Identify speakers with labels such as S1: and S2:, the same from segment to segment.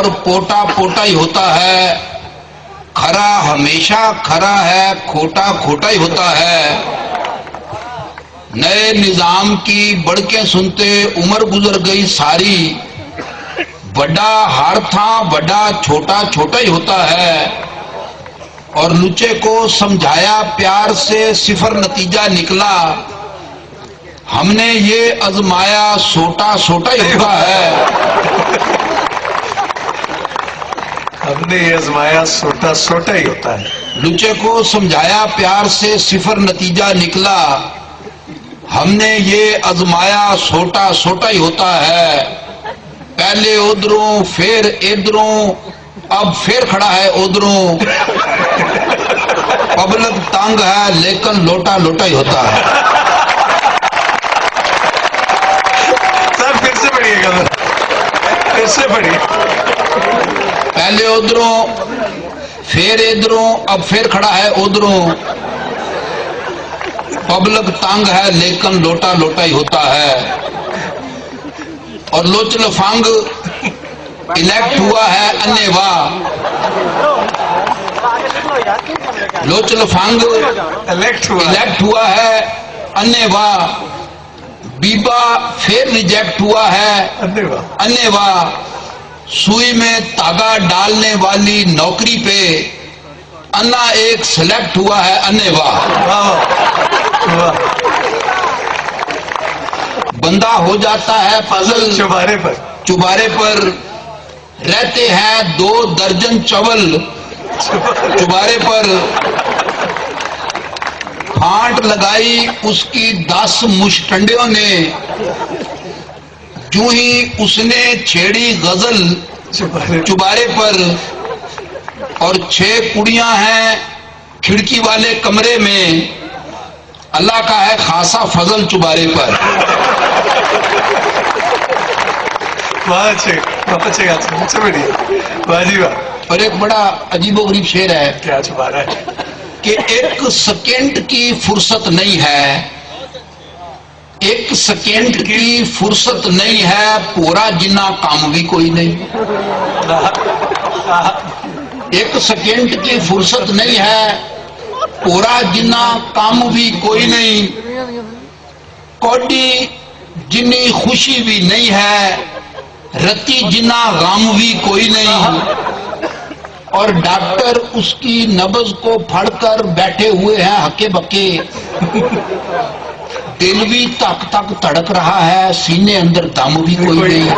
S1: اور پوٹا پوٹا ہی ہوتا ہے، کھرا ہمیشہ کھرا ہے، کھوٹا کھوٹا ہی ہوتا ہے۔ نئے نظام کی بڑکیں سنتے عمر گزر گئی ساری، بڑا ہار تھا بڑا چھوٹا چھوٹا ہی ہوتا ہے۔ اور لچے کو سمجھایا پیار سے صفر نتیجہ نکلا، ہم نے یہ آزمایا سوٹا سوٹا ہی ہوتا ہے۔
S2: ہم نے یہ آزمایا سوٹا سوٹا ہی ہوتا ہے۔
S1: لچے کو سمجھایا پیار سے صفر نتیجہ نکلا، ہم نے یہ آزمایا سوٹا سوٹا ہی ہوتا ہے۔ پہلے ادھروں پھر ادھروں، اب پھر کھڑا ہے ادھروں، پبلک تنگ ہے لیکن لوٹا لوٹا ہی ہوتا ہے۔
S2: سر پھر سے پڑھیے گا، پھر سے پڑھیے۔
S1: پہلے ادھروں پھر ادھروں، اب پھر کھڑا ہے ادھروں، پبلک تنگ ہے لیکن لوٹا لوٹا ہی ہوتا ہے۔ اور لوچ لفنگ الیکٹ ہوا ہے انے واہ، لوچ لفنگ
S2: الیکٹ
S1: ہوا ہے انے واہ، بیبا پھر ریجیکٹ ہوا ہے انے واہ، سوئی میں تاگا ڈالنے والی نوکری پہ انا ایک سلیکٹ ہوا ہے انے واہ۔ بندہ ہو جاتا ہے پازل چبارے پر رہتے ہیں 2 درجن چول چبارے پر، پھانٹ لگائی اس کی 10 مشٹنڈیوں نے، جو ہی اس نے چھیڑی غزل چبارے پر، اور 6 کڑیاں ہیں کھڑکی والے کمرے میں، اللہ کا ہے خاصا فضل چبارے پر۔ اور ایک بڑا عجیب و غریب شعر ہے،
S2: کیا چبارا ہے
S1: کہ ایک سیکنڈ کی فرصت نہیں ہے، ایک سیکنڈ کی فرصت نہیں ہے، پورا جنا کام بھی کوئی نہیں۔ ایک سیکنڈ کی فرصت نہیں ہے، پورا جنا کام بھی کوئی نہیں، کوڈی جنی خوشی بھی نہیں ہے، رتی جنا غم بھی کوئی نہیں۔ اور ڈاکٹر اس کی نبض کو پھڑ کر بیٹھے ہوئے ہیں ہکے بکے، دل بھی تک تک تڑک رہا ہے، سینے اندر دم بھی کوئی نہیں۔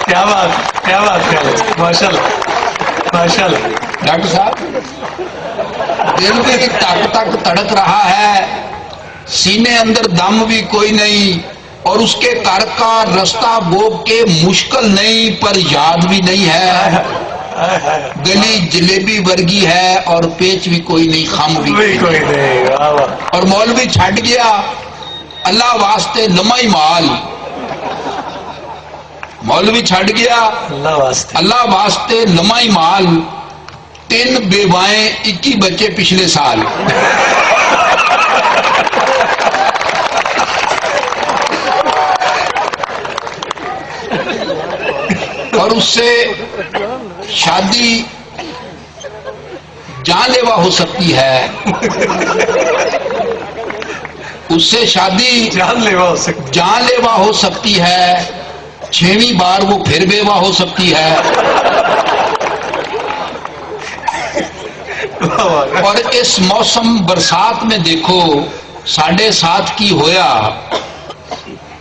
S2: کیا بات کیا بات، ماشاء اللہ ماشاء اللہ۔
S1: ڈاکٹر صاحب دل بھی تک تک تڑک رہا ہے، سینے اندر دم بھی کوئی نہیں، اور اس کے گھر کا رستہ بوک کے مشکل نہیں پر یاد بھی نہیں ہے، گلی جلیبی ورگی ہے اور پیچ بھی کوئی نہیں، خم بھی کوئی نہیں۔ اور مولوی چھٹ گیا اللہ واسطے لمائی مال، مولوی چھٹ گیا اللہ واسطے لمائی مال، 3 بیوائیں 21 بچے پچھلے سال۔ اور اس سے شادی جان لیوا ہو سکتی ہے، اس سے شادی
S2: جان
S1: لیوا ہو سکتی ہے، 6ویں بار وہ پھر بیوہ ہو سکتی ہے۔ اور اس موسم برسات میں دیکھو 7:30 کی ہویا،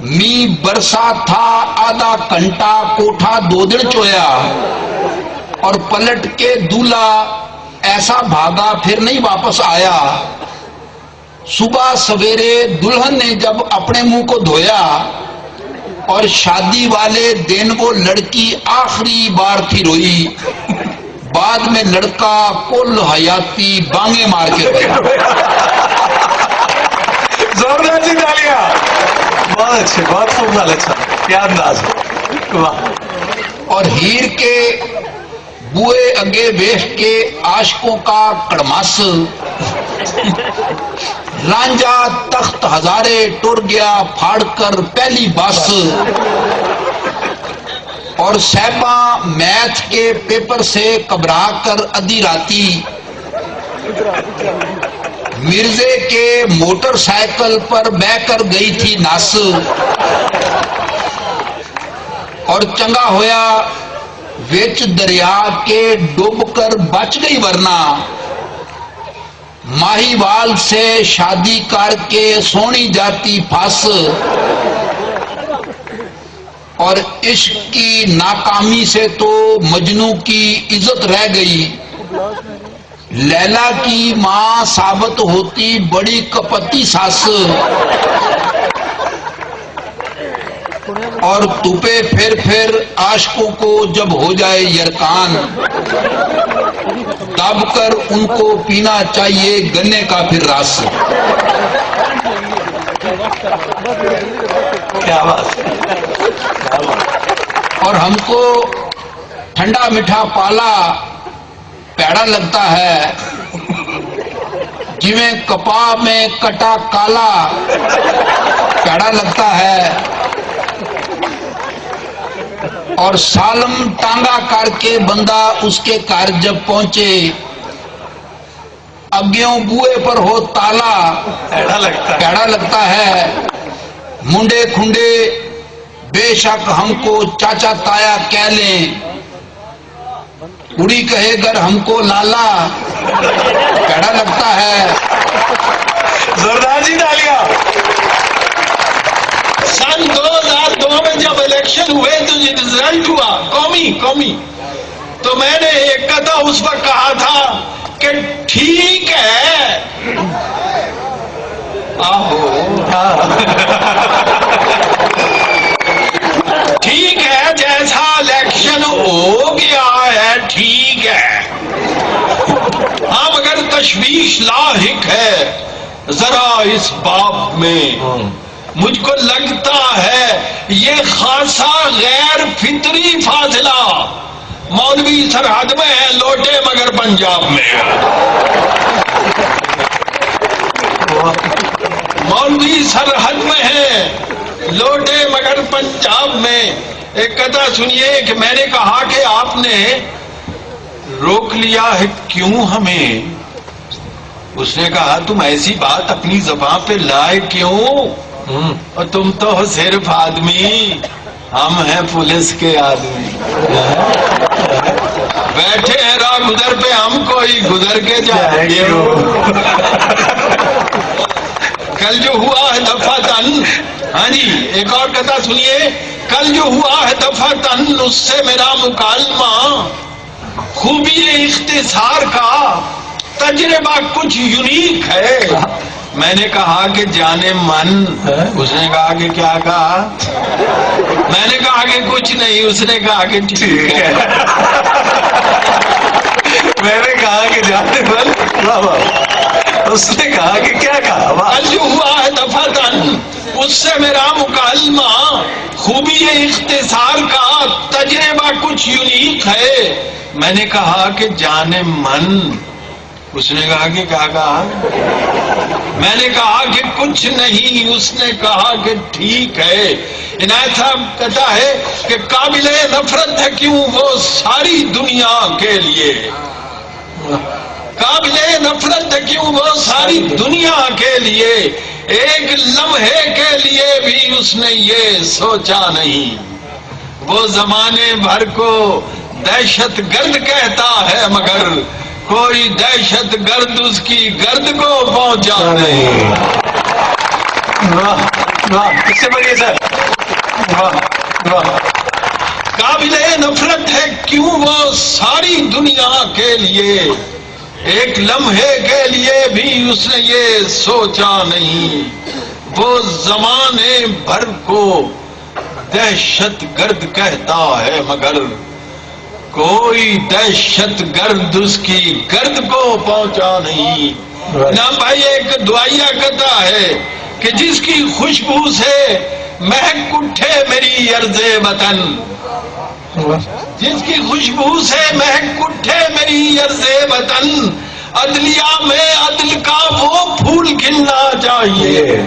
S1: می برسا تھا آدھا گھنٹہ کوٹھا 2 دن چویا، اور پلٹ کے دولہا ایسا بھاگا پھر نہیں واپس آیا۔ صبح سویرے دلہن نے جب اپنے منہ کو دھویا، اور شادی والے دن وہ لڑکی آخری بار تھی روئی، بعد میں لڑکا کل حیاتی بانگے مار کے رویا۔
S2: زوردار جی تالیاں، بہت اچھے، بہت خوب، اچھا، کیا انداز ہے۔
S1: اور ہیر کے بوئے اگے بیٹھ کے عاشقوں کا کڑماس، رانجھا تخت ہزارے ٹر گیا پھاڑ کر پہلی بس، اور صاحبہ میتھ کے پیپر سے گھبرا کر ادھی راتی مرزے کے موٹر سائیکل پر بہ کر گئی تھی نس، اور چنگا ہویا وچ دریا کے ڈوب کر بچ گئی، ورنہ ماہی وال سے شادی کر کے سونی جاتی پھنس، اور عشق کی ناکامی سے تو مجنو کی عزت رہ گئی، لیلا کی ماں ثابت ہوتی بڑی کپتی ساس، اور توپے پھر عاشقوں کو جب ہو جائے یرکان، دب کر ان کو پینا چاہیے گنے کا پھر رس۔
S2: کیا بات،
S1: اور ہم کو ٹھنڈا میٹھا پالا پیڑا لگتا ہے، جویں کپاہ میں کٹا کالا پیڑا لگتا ہے، اور سالم ٹانگا کر کے بندہ اس کے گھر جب پہنچے، اگیوں بوئے پر ہو تالا پیڑا لگتا ہے۔ منڈے کھنڈے بے شک ہم کو چاچا تایا کہہ لیں، کڑی کہے گر ہم کو لالا پیڑا لگتا ہے۔
S2: زوردار جی تالیاں۔
S3: سن 2002 میں جب الیکشن ہوئے تو یہ رزلٹ ہوا قومی، تو میں نے ایک قطعہ اس وقت کہا تھا کہ ٹھیک ہے، ٹھیک ہے جیسا الیکشن ہو گیا ہے ٹھیک ہے، ہاں مگر تشویش لاحق ہے ذرا اس باب میں، مجھ کو لگتا ہے یہ خاصا غیر فطری فاصلہ مولوی سرحد میں ہے لوٹے مگر پنجاب میں ہے۔ مولوی سرحد میں ہے لوٹے مگر پنجاب میں۔ ایک قطعہ سنیے کہ میں نے کہا کہ آپ نے روک لیا ہے کیوں ہمیں؟ اس نے کہا تم ایسی بات اپنی زبان پہ لائے کیوں؟ اور تم تو ہو صرف آدمی، ہم ہیں پولیس کے آدمی، بیٹھے ہیں راہ گزر پہ، ہم کوئی گزر کے جائیں گے۔ کل جو ہوا ہے دفعتاً، ہاں جی ایک اور قطعہ سنیے، کل جو ہوا ہے دفعتاً اس سے میرا مکالمہ، خوبی اختصار کا تجربہ کچھ یونیک ہے۔ میں نے کہا کہ جانے من، اس نے کہا کہ کیا کہا؟ میں نے کہا کہ کچھ نہیں، اس نے کہا کہ ٹھیک ہے۔
S2: میں نے کہا کہ جانے من، اس نے کہا کہ کیا کہا؟
S3: کل جو ہوا ہے دفعتاً اس سے میرا مکالمہ، خوبی اختصار کا تجربہ کچھ یونیک ہے۔ میں نے کہا کہ جانے من، اس نے کہا کہ کیا کہا؟ میں نے کہا کہ کچھ نہیں، اس نے کہا کہ ٹھیک ہے۔ عنایت صاحب کہتا ہے کہ قابل نفرت ہے کیوں وہ ساری دنیا کے لیے، قابل نفرت ہے کیوں وہ ساری دنیا کے لیے، ایک لمحے کے لیے بھی اس نے یہ سوچا نہیں، وہ زمانے بھر کو دہشت گرد کہتا ہے مگر کوئی دہشت گرد اس کی گرد کو پہنچا نہیں۔
S2: اس سے بڑھئے سر،
S3: قابل نفرت ہے کیوں وہ ساری دنیا کے لیے، ایک لمحے کے لیے بھی اس نے یہ سوچا نہیں، وہ زمانے بھر کو دہشت گرد کہتا ہے مگر کوئی دہشت گرد اس کی گرد کو پہنچا نہیں۔ نا بھائی ایک دعائیا کہتا ہے کہ جس کی خوشبو سے مہک اٹھے میری ارض وطن، جس کی خوشبو سے مہک اٹھے میری ارض وطن، عدلیہ میں عدل کا وہ پھول کھلنا چاہیے۔